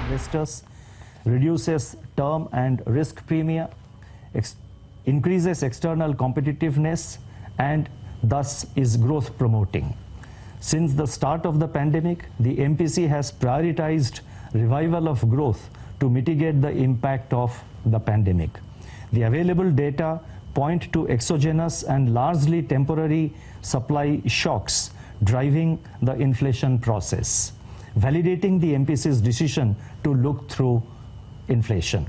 investors, reduces term and risk premia, increases external competitiveness, and thus is growth promoting. Since the start of the pandemic, the MPC has prioritized revival of growth to mitigate the impact of the pandemic. The available data point to exogenous and largely temporary supply shocks driving the inflation process, validating the MPC's decision to look through inflation.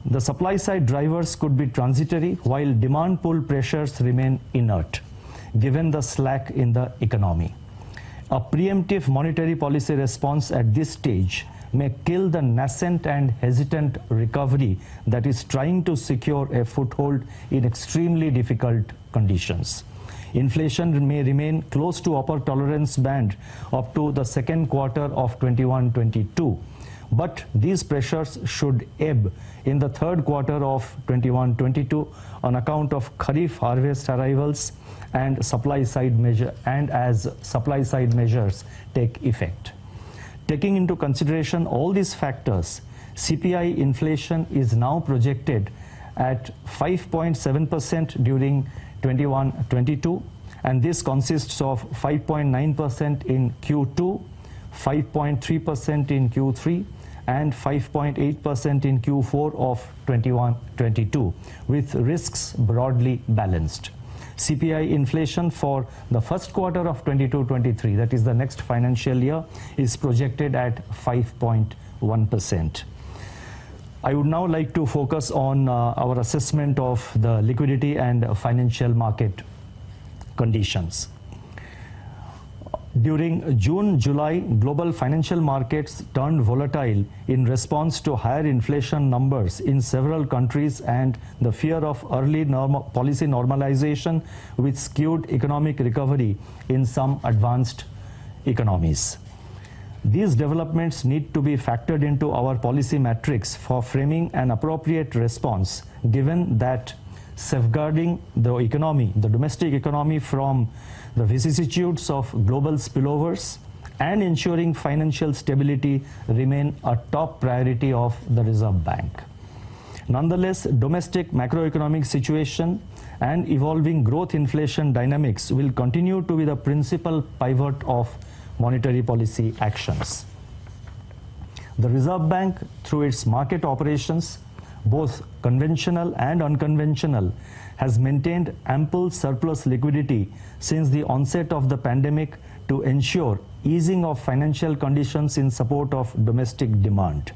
The supply side drivers could be transitory while demand pull pressures remain inert, given the slack in the economy. A preemptive monetary policy response at this stage may kill the nascent and hesitant recovery that is trying to secure a foothold in extremely difficult conditions. Inflation may remain close to upper tolerance band up to the second quarter of 21-22, but these pressures should ebb in the third quarter of 21-22 on account of Kharif harvest arrivals and supply side measure, and as supply side measures take effect. Taking into consideration all these factors, CPI inflation is now projected at 5.7% during 21-22, and this consists of 5.9% in Q2, 5.3% in Q3, and 5.8% in Q4 of 21-22, with risks broadly balanced. CPI inflation for the first quarter of 22-23, that is the next financial year, is projected at 5.1%. I would now like to focus on our assessment of the liquidity and financial market conditions. During June-July, global financial markets turned volatile in response to higher inflation numbers in several countries and the fear of early policy normalization with skewed economic recovery in some advanced economies. These developments need to be factored into our policy metrics for framing an appropriate response, given that safeguarding the economy, the domestic economy, from the vicissitudes of global spillovers and ensuring financial stability remain a top priority of the Reserve Bank. Nonetheless, domestic macroeconomic situation and evolving growth inflation dynamics will continue to be the principal pivot of monetary policy actions. The Reserve Bank, through its market operations, both conventional and unconventional, has maintained ample surplus liquidity since the onset of the pandemic to ensure easing of financial conditions in support of domestic demand.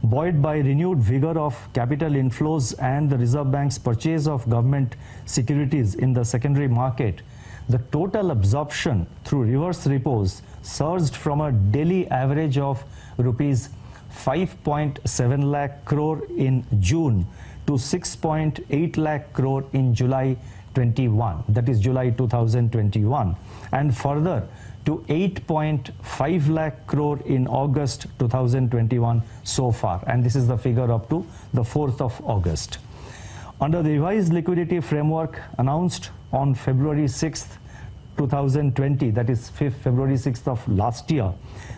Buoyed by renewed vigor of capital inflows and the Reserve Bank's purchase of government securities in the secondary market, the total absorption through reverse repos surged from a daily average of rupees 5.7 lakh crore in June to 6.8 lakh crore in July 21, that is July 2021, and further to 8.5 lakh crore in August 2021 so far, and this is the figure up to the 4th of August. Under the revised liquidity framework announced on February 6th, 2020, that is February 6th of last year,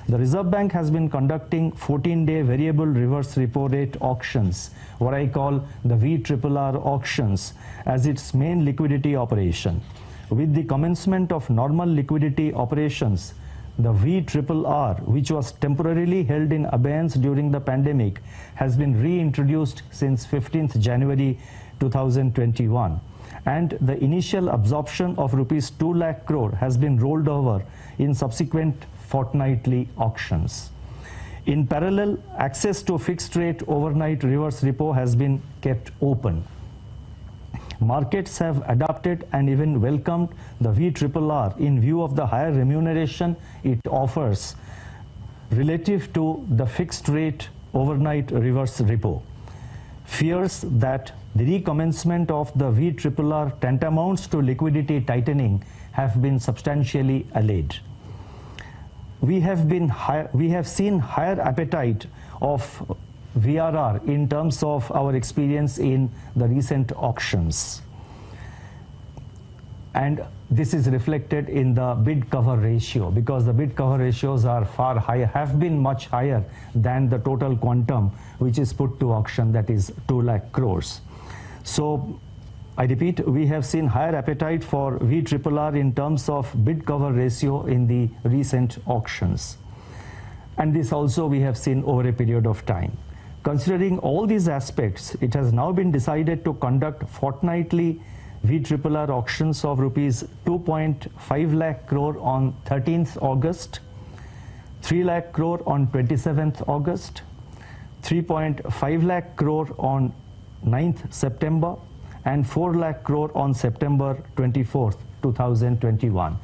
the Reserve Bank has been conducting 14-day variable reverse repo rate auctions, what I call the VRRR auctions, as its main liquidity operation. With the commencement of normal liquidity operations, the VRRR, which was temporarily held in abeyance during the pandemic, has been reintroduced since 15th January 2021. And the initial absorption of rupees 2 lakh crore has been rolled over in subsequent fortnightly auctions. In parallel, access to fixed rate overnight reverse repo has been kept open. Markets have adopted and even welcomed the VRRR in view of the higher remuneration it offers relative to the fixed rate overnight reverse repo. Fears that the recommencement of the VRRR tantamounts to liquidity tightening have been substantially allayed. We have seen higher appetite of VRR in terms of our experience in the recent auctions. And this is reflected in the bid cover ratio, because the bid cover ratios are far higher, have been much higher than the total quantum which is put to auction, that is 2 lakh crores. So I repeat, we have seen higher appetite for VRRR in terms of bid cover ratio in the recent auctions. And this also we have seen over a period of time. Considering all these aspects, it has now been decided to conduct fortnightly VRRR auctions of rupees 2.5 lakh crore on 13th August, 3 lakh crore on 27th August, 3.5 lakh crore on 9th September, and 4 lakh crore on September 24th, 2021.